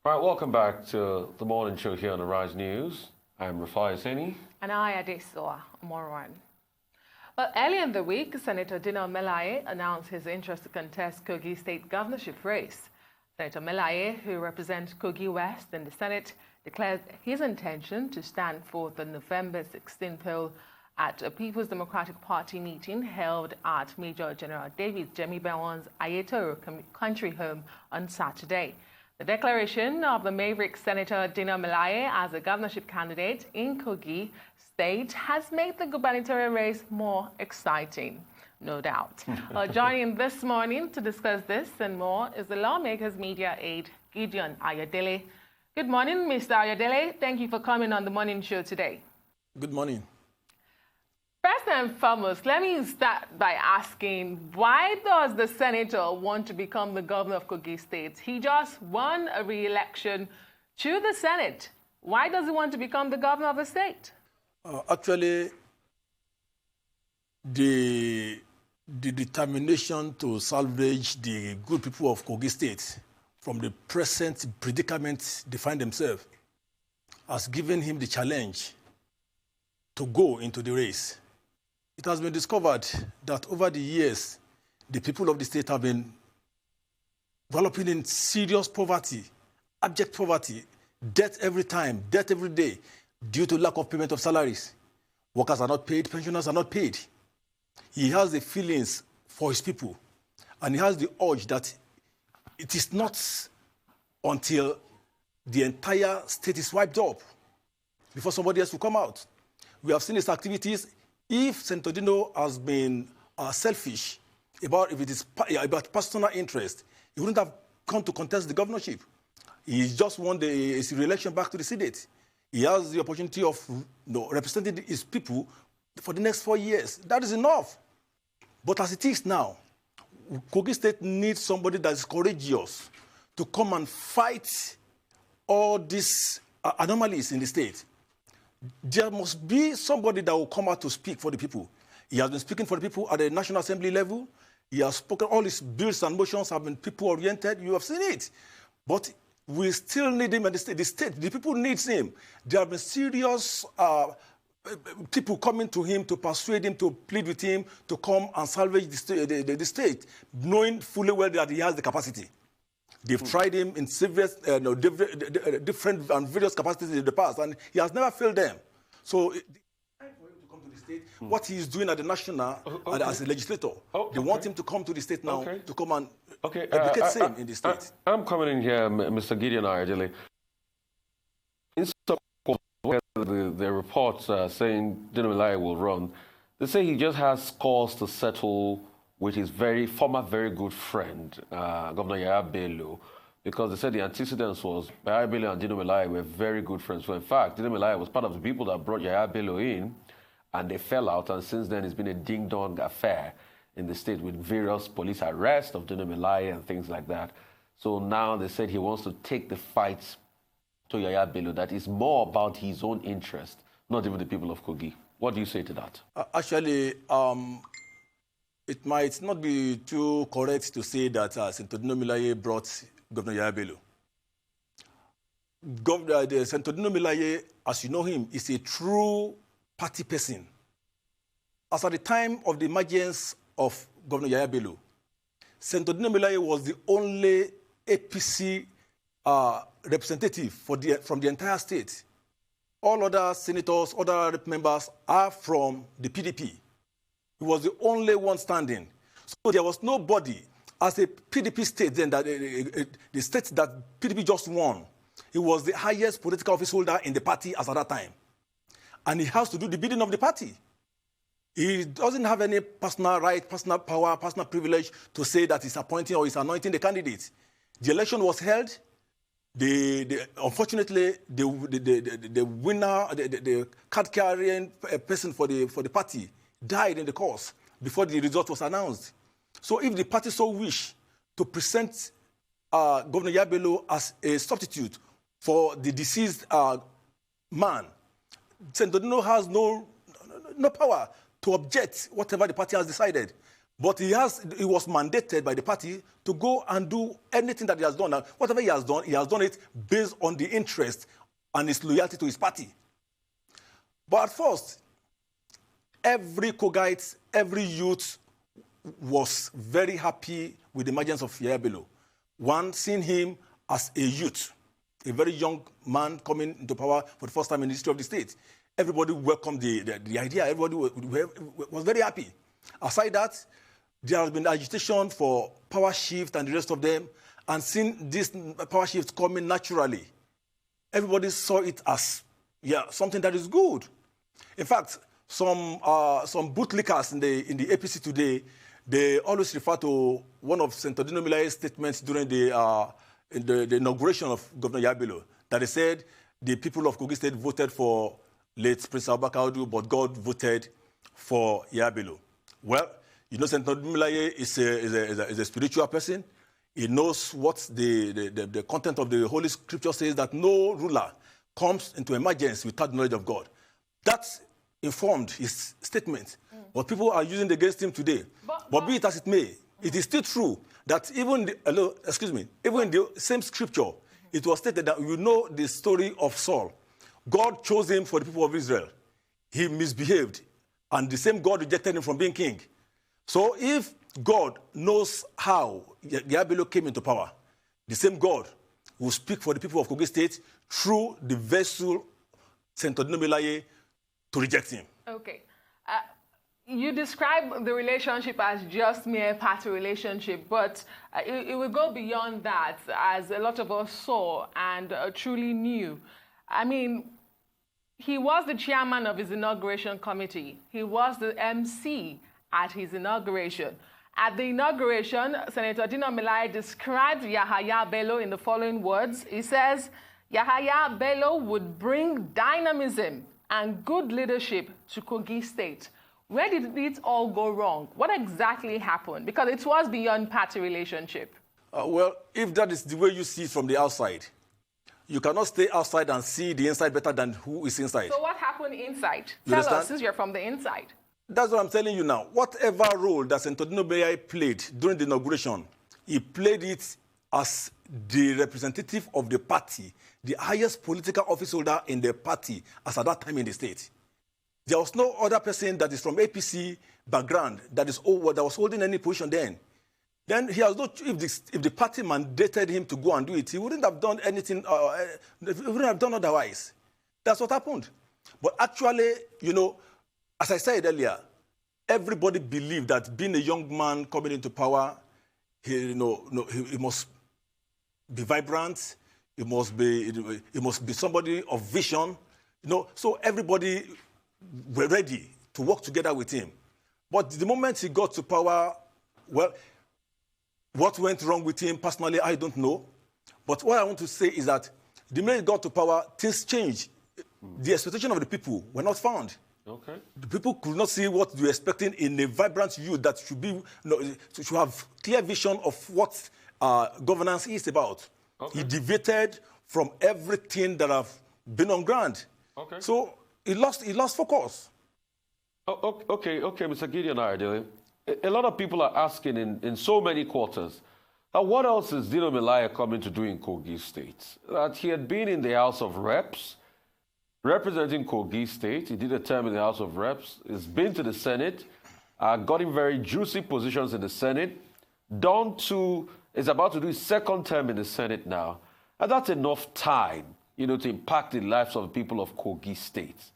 Right, welcome back to the morning show here on the Rise News. I'm Rafai Seni. And I, Adesoa Moran. Well, earlier in the week, Senator Dino Melaye announced his interest to contest Kogi state governorship race. Senator Melaye, who represents Kogi West in the Senate, declared his intention to stand for the November 16 poll at a People's Democratic Party meeting held at Major General David Jemi Bewan's Ayetoro country home on Saturday. The declaration of the Maverick Senator Dino Melaye as a governorship candidate in Kogi State has made the gubernatorial race more exciting, no doubt. Joining this morning to discuss this and more is the lawmaker's media aide, Gideon Ayodele. Good morning, Mr. Ayodele. Thank you for coming on the morning show today. Good morning. First and foremost, let me start by asking, why does the senator want to become the governor of Kogi State? He just won a re-election to the Senate. Why does he want to become the governor of the state? Actually, the determination to salvage the good people of Kogi State from the present predicament they find themselves has given him the challenge to go into the race. It has been discovered that over the years, the people of the state have been developing in serious poverty, abject poverty, debt every time, debt every day, due to lack of payment of salaries. Workers are not paid, pensioners are not paid. He has the feelings for his people, and he has the urge that it is not until the entire state is wiped up before somebody else will come out. We have seen his activities. If Senator Dino has been selfish about personal interest, he wouldn't have come to contest the governorship. He just won his re-election back to the Senate. He has the opportunity of representing his people for the next 4 years. That is enough. But as it is now, Kogi State needs somebody that is courageous to come and fight all these anomalies in the state. There must be somebody that will come out to speak for the people. He has been speaking for the people at the National Assembly level. He has spoken, all his bills and motions have been people-oriented. You have seen it. But we still need him in the state. The people need him. There have been serious people coming to him to persuade him, to plead with him, to come and salvage the state, knowing fully well that he has the capacity. They've tried him in different and various capacities in the past, and he has never failed them. So, for him to come to the state, what he is doing at the national as a legislator, they want him to come to the state now to come and advocate same in the state. I'm coming in here, Mr. Gideon Ayodele. In support of the reports saying Dino Melaye will run, they say he just has cause to settle with his former very good friend, Governor Yaya Bello, because they said the antecedents was Yaya Bello and Dino Melaye were very good friends. So in fact, Dino Melaye was part of the people that brought Yaya Bello in, and they fell out, and since then it's been a ding-dong affair in the state with various police arrests of Dino Melaye and things like that. So now they said he wants to take the fight to Yaya Bello that is more about his own interest, not even the people of Kogi. What do you say to that? Actually, it might not be too correct to say that Senator Dino Melaye brought Governor Yaya Bello. Senator Dino Melaye, as you know him, is a true party person. As at the time of the emergence of Governor Yaya Bello, Senator Dino Melaye was the only APC representative from the entire state. All other senators, other members are from the PDP. He was the only one standing. So there was nobody, as a PDP state then, that the state that PDP just won, he was the highest political office holder in the party as at that time. And he has to do the bidding of the party. He doesn't have any personal right, personal power, personal privilege to say that he's appointing or he's anointing the candidate. The election was held. Unfortunately, the winner, the card-carrying person for the party died in the course before the result was announced. So if the party so wish to present Governor Yaya Bello as a substitute for the deceased man, Senator Dino has no power to object whatever the party has decided. But he was mandated by the party to go and do anything that he has done. Now, whatever he has done it based on the interest and his loyalty to his party. But at first, every Kogite, every youth was very happy with the emergence of Yahya Bello. One, seeing him as a youth, a very young man coming into power for the first time in the history of the state. Everybody welcomed the idea. Everybody was very happy. Aside that, there has been agitation for power shift and the rest of them, and seeing this power shift coming naturally, everybody saw it as something that is good. In fact, some bootlickers in the APC today, they always refer to one of Senator Dino statements during the inauguration of Governor Yahya Bello, that he said the people of Kogi State voted for late Prince Abubakar Audu, but God voted for Yahya Bello. Well, you know, Senator Melaye is a spiritual person. He knows what the content of the Holy Scripture says, that no ruler comes into emergence without the knowledge of God. That informed his statement. But people are using it against him today. But be it as it may, it is still true that even in the same scripture, it was stated that you know the story of Saul. God chose him for the people of Israel. He misbehaved, and the same God rejected him from being king. So if God knows how Yahya Bello came into power, the same God will speak for the people of Kogi State through the vessel Senator Dino Melaye to reject him. Okay. You describe the relationship as just mere party relationship, but it will go beyond that, as a lot of us saw and truly knew. I mean, he was the chairman of his inauguration committee. He was the MC at his inauguration. At the inauguration, Senator Dino Melaye described Yahya Bello in the following words. He says, Yahya Bello would bring dynamism and good leadership to Kogi State. Where did it all go wrong? What exactly happened? Because it was beyond party relationship. Well, if that is the way you see it from the outside, you cannot stay outside and see the inside better than who is inside. So what happened inside? Tell us, since you're from the inside. That's what I'm telling you now. Whatever role that Senator Dino Melaye played during the inauguration, he played it as the representative of the party, the highest political office holder in the party as at that time in the state. There was no other person that is from APC background that was holding any position then. Then he has not, if the party mandated him to go and do it, he wouldn't have done anything, he wouldn't have done otherwise. That's what happened. But actually, you know, as I said earlier, everybody believed that being a young man coming into power, he must be vibrant, he must be somebody of vision, you know. So everybody were ready to work together with him. But the moment he got to power, well, what went wrong with him personally, I don't know. But what I want to say is that the minute he got to power, things changed. The expectation of the people were not found. Okay. The people could not see what they were expecting in a vibrant youth that should have clear vision of what governance is about. Okay. He deviated from everything that have been on ground. Okay. So he lost focus. Okay, Mr. Gideon Ayodele. A lot of people are asking in so many quarters, what else is Dino Melaye coming to do in Kogi State? That he had been in the House of Reps, representing Kogi State. He did a term in the House of Reps. He's been to the Senate, got in very juicy positions in the Senate. Is about to do his second term in the Senate now. And that's enough time, you know, to impact the lives of the people of Kogi State.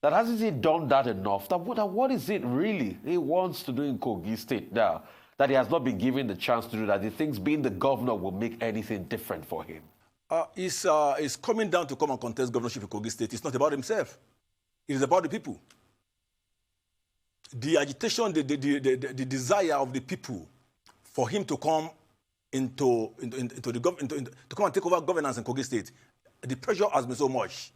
That hasn't he done that enough? What is it really he wants to do in Kogi State now that he has not been given the chance to do, that he thinks being the governor will make anything different for him? He's coming down to come and contest governorship in Kogi State. It's not about himself. It is about the people. The agitation, the desire of the people for him to come to come and take over governance in Kogi State, the pressure has been so much.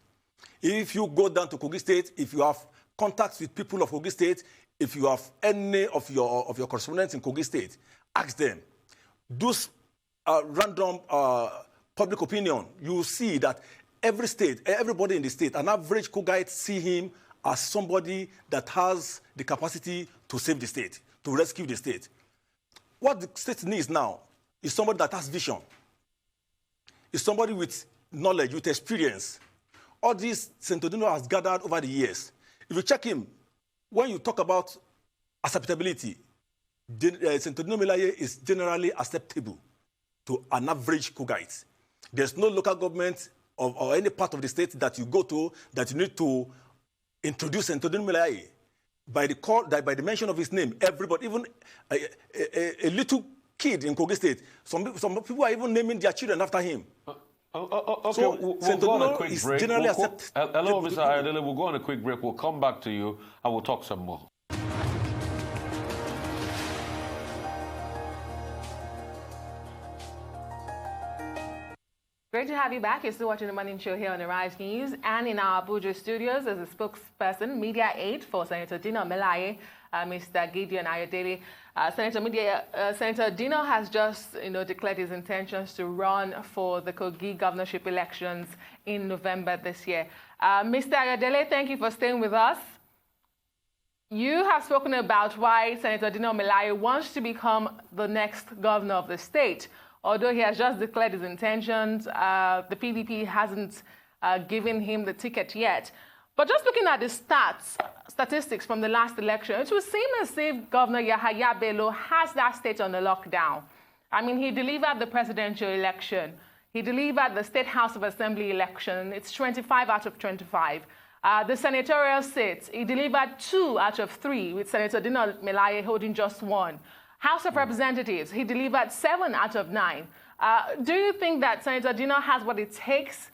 If you go down to Kogi State, if you have contacts with people of Kogi State, if you have any of your correspondents in Kogi State, ask them. Those random public opinion, you will see that everybody in the state, an average Kogite, see him as somebody that has the capacity to save the state, to rescue the state. What the state needs now is somebody that has vision, is somebody with knowledge, with experience. All this Senator Dino has gathered over the years. If you check him, when you talk about acceptability, Senator Dino melaye is generally acceptable to an average Kogite. There's no local government or any part of the state that you go to that you need to introduce Senator Dino melaye. By the mention of his name, everybody, even a little kid in Kogi State, some people are even naming their children after him. Okay, So, we'll go on a quick break. Generally Hello, Mr. Ayodele, we'll go on a quick break. We'll come back to you and we'll talk some more. Great to have you back. You're still watching the Morning Show here on the Rise News. And in our Abuja studios, as a spokesperson, media aide for Senator Dino melaye, Mr. Gideon Ayodele. Senator Dino has just, declared his intentions to run for the Kogi governorship elections in November this year. Mr. Ayodele, thank you for staying with us. You have spoken about why Senator Dino melaye wants to become the next governor of the state. Although he has just declared his intentions, the PDP hasn't given him the ticket yet. But just looking at the statistics from the last election, it would seem as if Governor Yahaya Bello has that state on the lockdown. I mean, he delivered the presidential election. He delivered the State House of Assembly election. It's 25 out of 25. The senatorial seats, he delivered 2 out of 3, with Senator Dino melaye holding just 1. House of Representatives, he delivered 7 out of 9. Do you think that Senator Dino has what it takes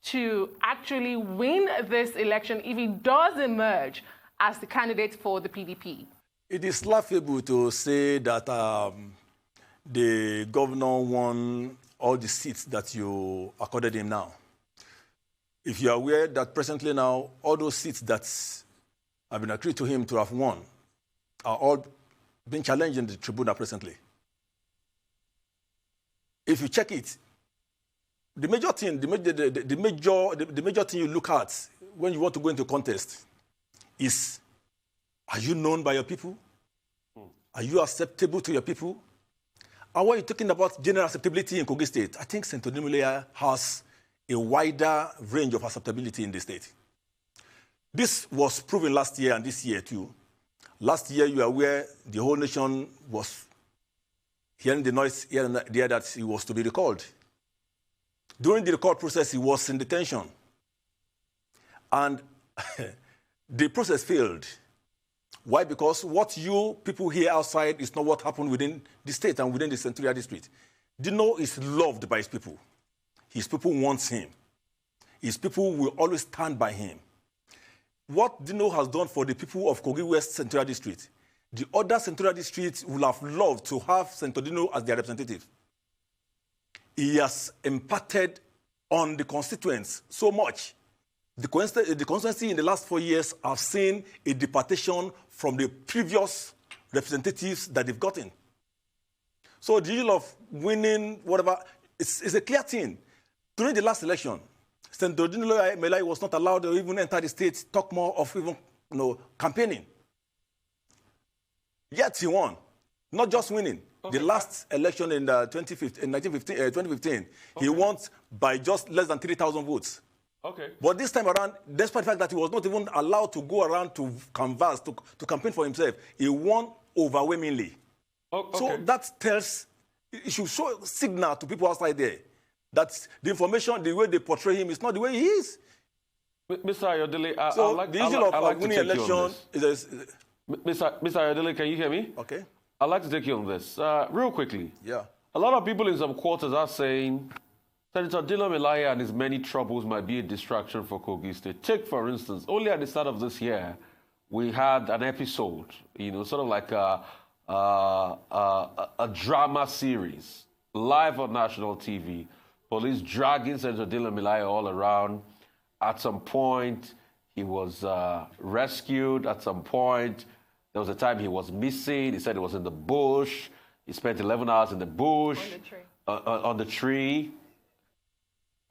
to actually win this election if he does emerge as the candidate for the PDP? It is laughable to say that the governor won all the seats that you accorded him now. If you are aware that presently now, all those seats that have been agreed to him to have won are all being challenged in the tribunal presently. If you check it, the major thing you look at when you want to go into contest is, are you known by your people? Are you acceptable to your people? And when you're talking about general acceptability in Kogi State, I think Senator Dino melaye has a wider range of acceptability in the state. This was proven last year and this year too. Last year, you are aware the whole nation was hearing the noise here and there that he was to be recalled. During the recall process, he was in detention. And the process failed. Why? Because what you people hear outside is not what happened within the state and within the Central District. Dino is loved by his people. His people want him. His people will always stand by him. What Dino has done for the people of Kogi West Central District, the other Central Districts will have loved to have Senator Dino as their representative. He has imparted on the constituents so much. The constituency in the last 4 years have seen a departation from the previous representatives that they've gotten. So the deal of winning, whatever, it's a clear thing. During the last election, Senator Dino melaye was not allowed to even enter the state, talk more of even campaigning. Yet he won, not just winning. Okay. The last election in 2015, he won by just less than 3,000 votes. Okay. But this time around, despite the fact that he was not even allowed to go around to canvass, to campaign for himself, he won overwhelmingly. Okay. So that tells, it should show a signal to people outside there that the information, the way they portray him, is not the way he is. Mr. Ayodele, the issue of winning election is... Mr. Ayodele, can you hear me? Okay. I'd like to take you on this. Real quickly. Yeah. A lot of people in some quarters are saying Senator Dino melaye and his many troubles might be a distraction for Kogi State. Take, for instance, only at the start of this year, we had an episode, sort of like a drama series, live on national TV. Police dragging Senator Dino melaye all around. At some point, he was rescued. At some point, there was a time he was missing. He said he was in the bush. He spent 11 hours in the bush. On the tree.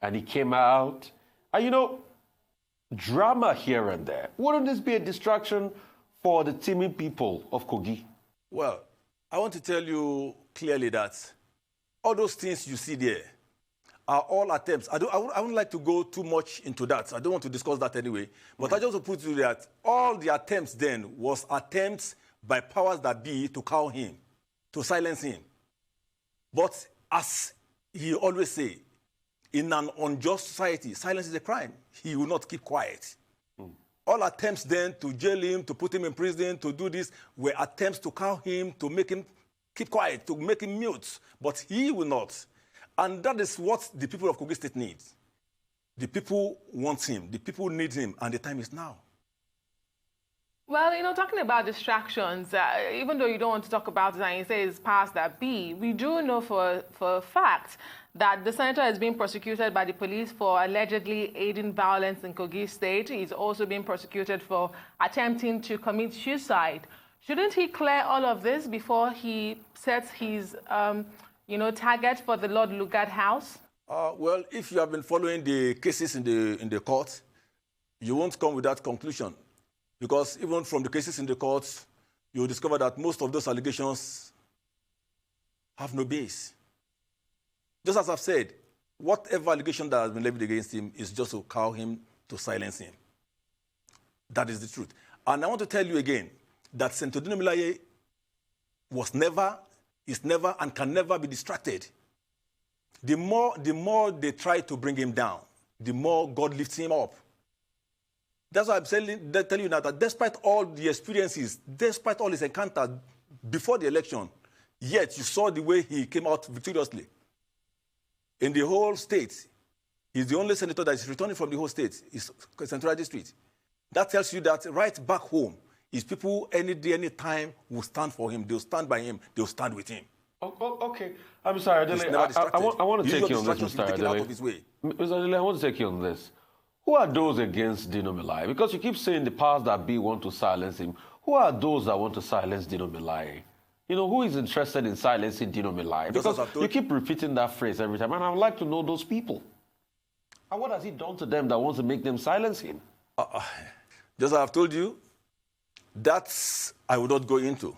And he came out. And drama here and there. Wouldn't this be a distraction for the teeming people of Kogi? Well, I want to tell you clearly that all those things you see there are all attempts. I wouldn't like to go too much into that. I don't want to discuss that anyway. But I just want to put you that all the attempts then was attempts by powers that be to cow him, to silence him. But as he always say, in an unjust society, silence is a crime. He will not keep quiet. All attempts then to jail him, to put him in prison, to do this, were attempts to cow him, to make him keep quiet, to make him mute. But he will not. And that is what the people of Kogi State need. The people want him. The people need him. And the time is now. Well, you know, talking about distractions, even though you don't want to talk about it and you say it's past that B, we do know for a fact that the senator is being prosecuted by the police for allegedly aiding violence in Kogi State. He's also being prosecuted for attempting to commit suicide. Shouldn't he clear all of this before he sets his, target for the Lord Lugard house? Well, if you have been following the cases in the court, you won't come with that conclusion. Because even from the cases in the courts, you'll discover that most of those allegations have no base. Just as I've said, whatever allegation that has been levied against him is just to cow him, to silence him. That is the truth. And I want to tell you again that Senator Dino melaye was never, is never, and can never be distracted. The more they try to bring him down, the more God lifts him up. That's why I'm telling you now that despite all the experiences, despite all his encounters before the election, yet you saw the way he came out victoriously. In the whole state, he's the only senator that is returning from the whole state, is Central District. That tells you that right back home, his people any day, any time will stand for him. They'll stand by him. They'll stand with him. Okay. I'm sorry, Ayodele. I want to take you on this, Mr. Ayodele. Mr. Ayodele, I want to take you on this. Who are those against Dino melaye? Because you keep saying the powers that be want to silence him. Who are those that want to silence Dino melaye? You know, who is interested in silencing Dino melaye? Because you keep repeating that phrase every time, and I would like to know those people. And what has he done to them that wants to make them silence him? Just as I've told you, that's I will not go into.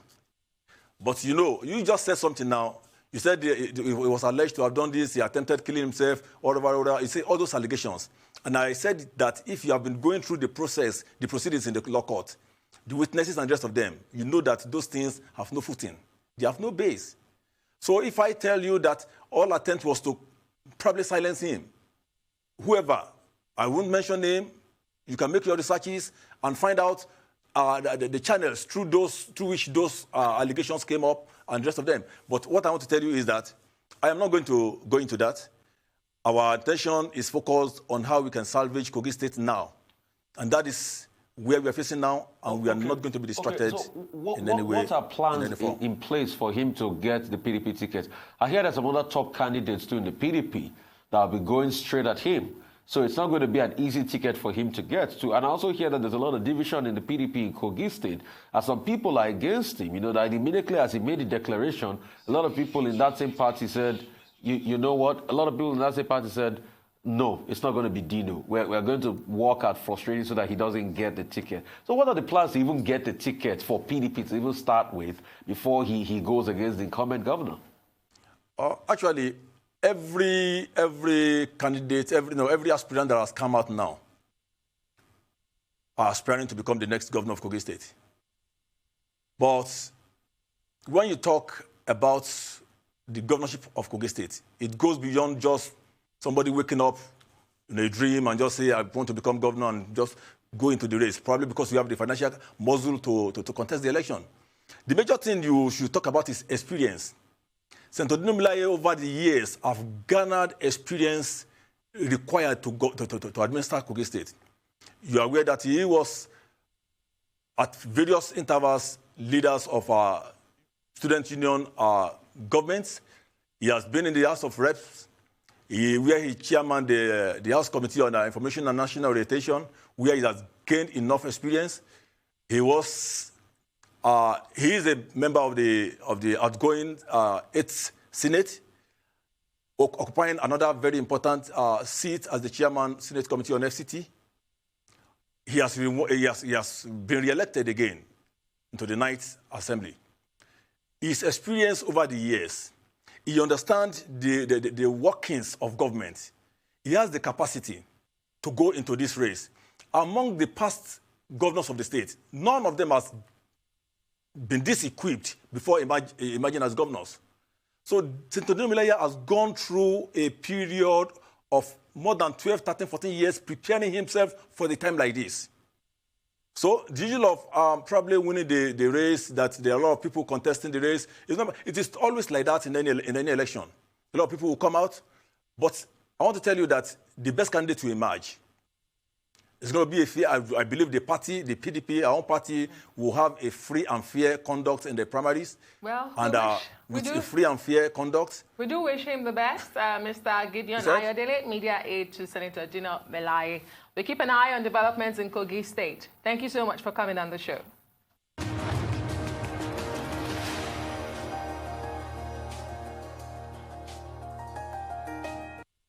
But you know, you just said something now. You said he was alleged to have done this, he attempted killing himself, whatever. You say all those allegations. And I said that if you have been going through the process, the proceedings in the law court, the witnesses and the rest of them, you know that those things have no footing. They have no base. So if I tell you that all attempt was to probably silence him, whoever, I won't mention name, you can make your researches and find out the channels through which those allegations came up and the rest of them. But what I want to tell you is that I am not going to go into that. Our attention is focused on how we can salvage Kogi State now. And that is where we are facing now, and we are not going to be distracted in any way. What are plans in place for him to get the PDP ticket? I hear there's some other top candidates too in the PDP that will be going straight at him. So it's not going to be an easy ticket for him to get to. And I also hear that there's a lot of division in the PDP in Kogi State. As some people are against him, you know, that immediately as he made the declaration, a lot of people in that same party said, you know what? A lot of people in that same party said, no, it's not going to be Dino. We're going to work at frustrating so that he doesn't get the ticket. So what are the plans to even get the ticket for PDP to even start with before he goes against the incumbent governor? Actually, every candidate, every aspirant that has come out now are aspiring to become the next governor of Kogi State. But when you talk about the governorship of Kogi State, it goes beyond just somebody waking up in a dream and just say, I want to become governor and just go into the race, probably because you have the financial muscle to contest the election. The major thing you should talk about is experience. Senator Dino melaye over the years have garnered experience required to administer Kogi State. You are aware that he was, at various intervals, leaders of our student union governments. He has been in the House of Reps, where he chairman the House Committee on Information and National Orientation, where he has gained enough experience. He is a member of the outgoing 8th Senate, occupying another very important seat as the chairman Senate Committee on FCT. He has been re-elected again. into the Ninth Assembly. His experience over the years, he understands the workings of government. He has the capacity to go into this race. Among the past governors of the state, none of them has been this equipped before emerging as governors. So Senator Dino Melaye has gone through a period of more than 12, 13, 14 years preparing himself for the time like this. So the issue of probably winning the race, that there are a lot of people contesting the race, it is always like that in any election. A lot of people will come out, but I want to tell you that the best candidate to emerge is going to be a fair. I believe the party, the PDP, our own party, will have a free and fair conduct in the primaries. Well, and with a free and fair conduct. We do wish him the best, Mr. Gideon Ayodele, media aide to Senator Dino Melaye. We keep an eye on developments in Kogi State. Thank you so much for coming on the show.